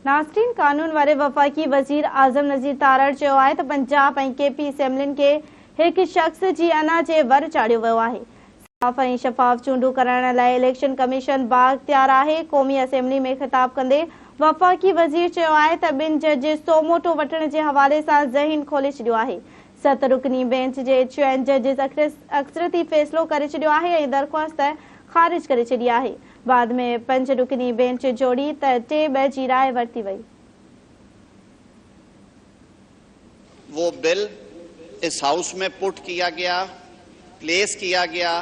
नाज़रीन, कानून वारे वफ़ाक़ी वज़ीर आज़म नज़ीर तारड़ चयो आहे त पंजाब ऐं केपी असेंबलियुनि खे हिकु शख़्स जी अना जे वर चाढ़ियो वियो आहे। साफ़ ऐं शफ़ाफ़ चूंडूं करण लाइ इलेक्शन कमीशन बाइख़्तियार आहे। क़ौमी असेंबली में ख़िताब कंदे वफ़ाक़ी वज़ीर चयो आहे त ॿिनि जजिस सोमोटो वठण जे हवाले सां ज़हन खोले छॾियो आहे। 7 रुकनी बेंच जे 6 जजिस अक्सरती फ़ैसिलो करे छॾियो आहे ऐं दरख़्वास्त ख़ारिज करे छॾी आहे। बाद में 5 रुकनी बेंच जोड़ी त 2 जी राय वरती वई। वो बिल इस हाउस में पुट किया गया, प्लेस किया गया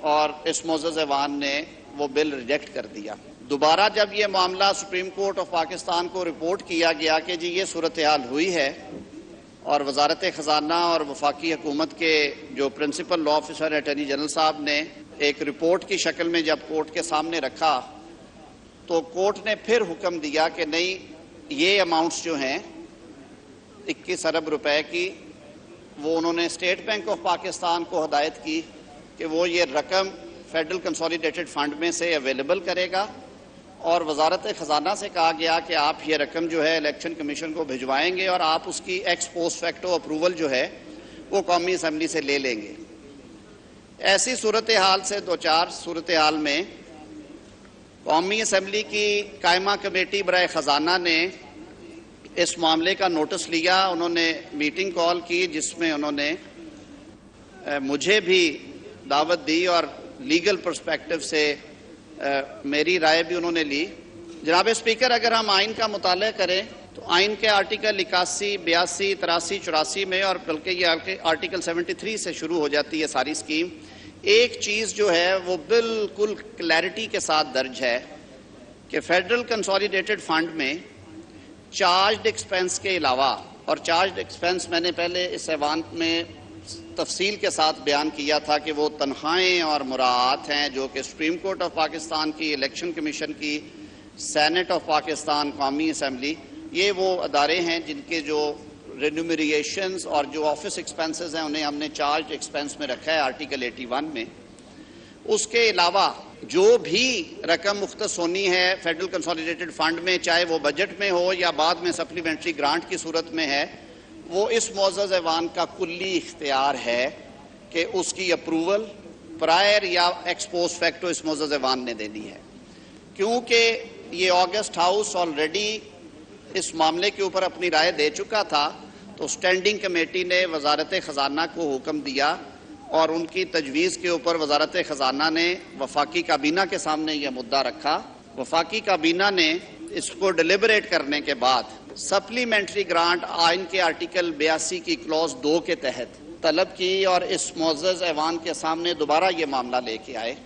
और इस मोअज़्ज़ज़ ऐवान ने वो बिल रिजेक्ट कर दिया। दोबारा जब ये मामला सुप्रीम कोर्ट ऑफ पाकिस्तान को रिपोर्ट किया गया कि जी ये सूरत हाल हुई है और वजारत ख़जाना और वफाकी हुकूमत के जो principal law officer attorney general साहब ने एक रिपोर्ट की शक्ल में जब कोर्ट के सामने रखा तो कोर्ट ने फिर हुक्म दिया कि नहीं, ये अमाउंट्स जो हैं 21 अरब रुपए की, वो उन्होंने स्टेट बैंक ऑफ पाकिस्तान को हदायत की कि वो ये रकम फेडरल कंसोलिडेटेड फंड में से अवेलेबल करेगा और वजारत ख़जाना से कहा गया कि आप ये रकम जो है इलेक्शन कमीशन को भिजवाएंगे और आप उसकी एक्स पोस्ट फैक्टो अप्रूवल जो है वो कौमी असम्बली से ले लेंगे। ऐसी सूरत हाल से 2-4 सूरत हाल में कौमी असम्बली की कायमा कमेटी बराए ख़जाना ने इस मामले का नोटिस लिया। उन्होंने मीटिंग कॉल की जिसमें उन्होंने मुझे भी दावत दी और लीगल पर्सपेक्टिव से मेरी राय भी उन्होंने ली। जनाब स्पीकर, अगर हम आइन का मुताला करें तो आइन के आर्टिकल 81, 82, 83, 84 में और बल्कि ये आर्टिकल 73 से शुरू हो जाती है सारी स्कीम। एक चीज़ जो है वो बिल्कुल क्लैरिटी के साथ दर्ज है कि फेडरल कंसोलिडेटेड फंड में चार्ज्ड एक्सपेंस के अलावा, और चार्ज्ड एक्सपेंस मैंने पहले इस ऐवान में तफसील के साथ बयान किया था कि वो तनख्वाहें और मुराद हैं जो कि सुप्रीम कोर्ट ऑफ पाकिस्तान की, इलेक्शन कमीशन की, सेनेट ऑफ पाकिस्तान, कौमी असम्बली, ये वो अदारे हैं जिनके जो रेन्यूमरेशंस और जो ऑफिस एक्सपेंसेस हैं उन्हें हमने चार्ज एक्सपेंस में रखा है आर्टिकल 81 में। उसके अलावा जो भी रकम मुख्तस होनी है फेडरल कंसोलिडेटेड फंड में, चाहे वो बजट में हो या बाद में सप्लीमेंट्री ग्रांट की सूरत में है, वो इस मुअज़्ज़ज़ ऐवान का कुल्ली इख्तियार है कि उसकी अप्रूवल प्रायर या एक्स पोस्ट फैक्टो इस मुअज़्ज़ज़ ऐवान ने देनी है। क्योंकि ये ऑगस्ट हाउस ऑलरेडी इस मामले के ऊपर अपनी राय दे चुका था, तो स्टैंडिंग कमेटी ने वजारत ख़जाना को हुक्म दिया और उनकी तजवीज़ के ऊपर वजारत ख़जाना ने वफाकी काबीना के सामने यह मुद्दा रखा। वफाकी काबीना ने इसको डिलिबरेट करने के बाद सप्लीमेंट्री ग्रांट आइन के आर्टिकल 82 की क्लॉज 2 के तहत तलब की और इस मुअज़्ज़ज़ ऐवान के सामने दोबारा ये मामला लेके आए।